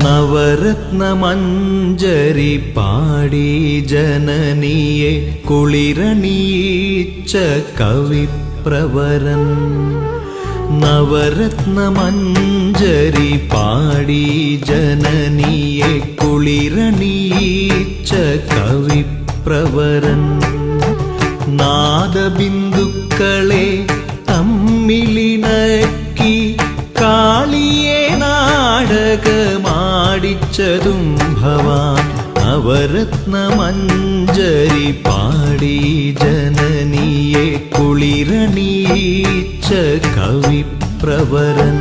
നവരത്നമഞ്ജരി പാടി ജനനിയെ കുളിരണിയിച്ച കവിപ്രവരൻ. നവരത്നമഞ്ജരി പാടി ജനനിയെ കുളിരണിയിച്ച കവിപ്രവരൻ. നാദബിന്ദുക്കളെ തമ്മിലിണക്കി കാളിയെ നാടകമാടിച്ചതും ഭവാൻ. നവരത്നമഞ്ജരി പാടി ജനനിയെ കുളിരണിയിച്ച കവിപ്രവരൻ.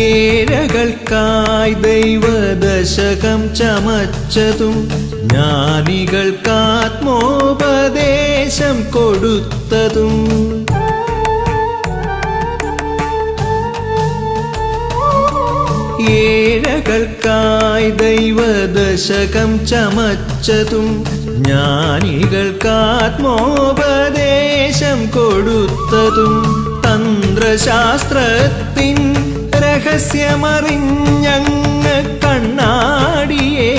ഏഴകൾക്കായി ദൈവദശകം ചമച്ചതും ജ്ഞാനികൾക്കാത്മോപദേശം കൊടുത്തതും. ഏഴകൾക്കായി ദൈവദശകം ചമച്ചതും ജ്ഞാനികൾക്കാത്മോപദേശം കൊടുത്തതും. തന്ത്രശാസ്ത്രത്തിൻ രഹസ്യമറിഞ്ഞങ്ങ് കണ്ണാടിയെ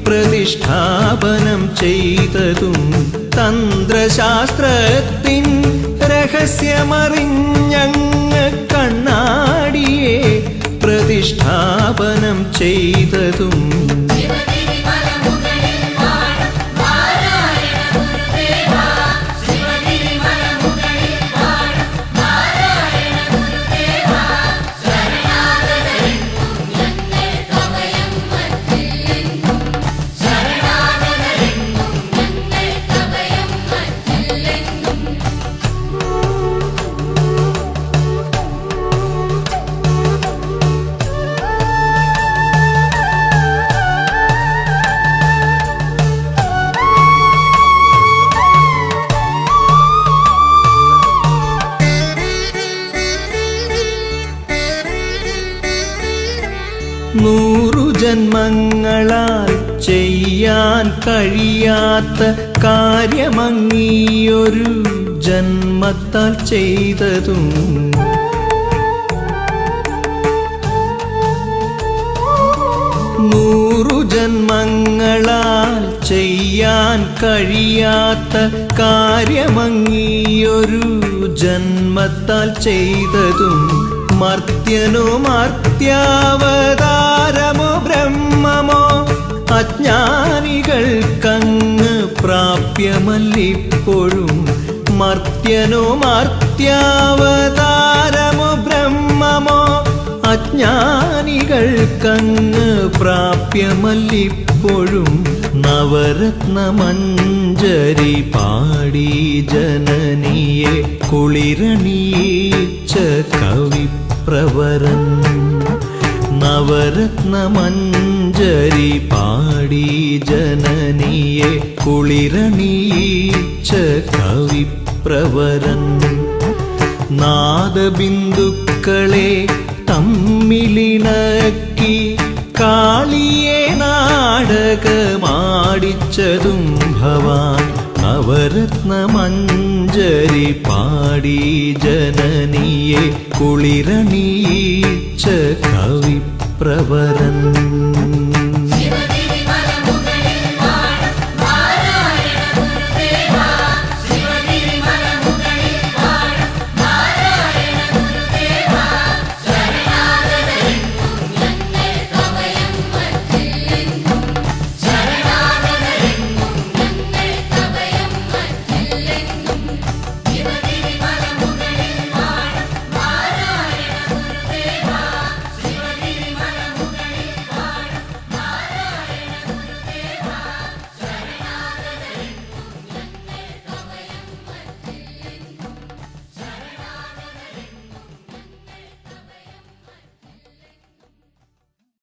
പ്രതിഷ്ഠാപനം ചെയ്തതും. തന്ത്രശാസ്ത്രത്തിൻ രഹസ്യമറിഞ്ഞങ്ങ് കണ്ണാടിയെ പ്രതിഷ്ഠാപനം ചെയ്തതും. നൂറു ജന്മങ്ങളാൽ ചെയ്യാൻ കഴിയാത്ത കാര്യമങ്ങീയൊരു ജന്മത്താൽ ചെയ്തതും. നൂറു ജന്മങ്ങളാൽ ചെയ്യാൻ കഴിയാത്ത കാര്യമങ്ങീയൊരു ജന്മത്താൽ ചെയ്തതും. മർത്യനോ മർത്യാവതാരമോ ബ്രഹ്മമോ അജ്ഞാനികൾക്കങ്ങ് പ്രാപ്യമല്ലിപ്പോഴും. മർത്യനോ മർത്യാവതാരമോ ബ്രഹ്മമോ അജ്ഞാനികൾക്കങ്ങ് പ്രാപ്യമല്ലിപ്പോഴും. നവരത്നമഞ്ജരി പാടി ജനനിയെ കുളിരണിയിച്ച കവിപ്രവരൻ. നവരത്നമഞ്ജരി പാടി ജനനിയെ കുളിരണിയിച്ച കവിപ്രവരൻ. നാദബിന്ദുക്കളെ തമ്മിലിണക്കി കാളിയെ നാടകമാടിച്ചതും ഭവാൻ. നവരത്നമഞ്ജരി പാടി ജനനിയെ കുളിരണിയിച്ച കവിപ്രവരൻ.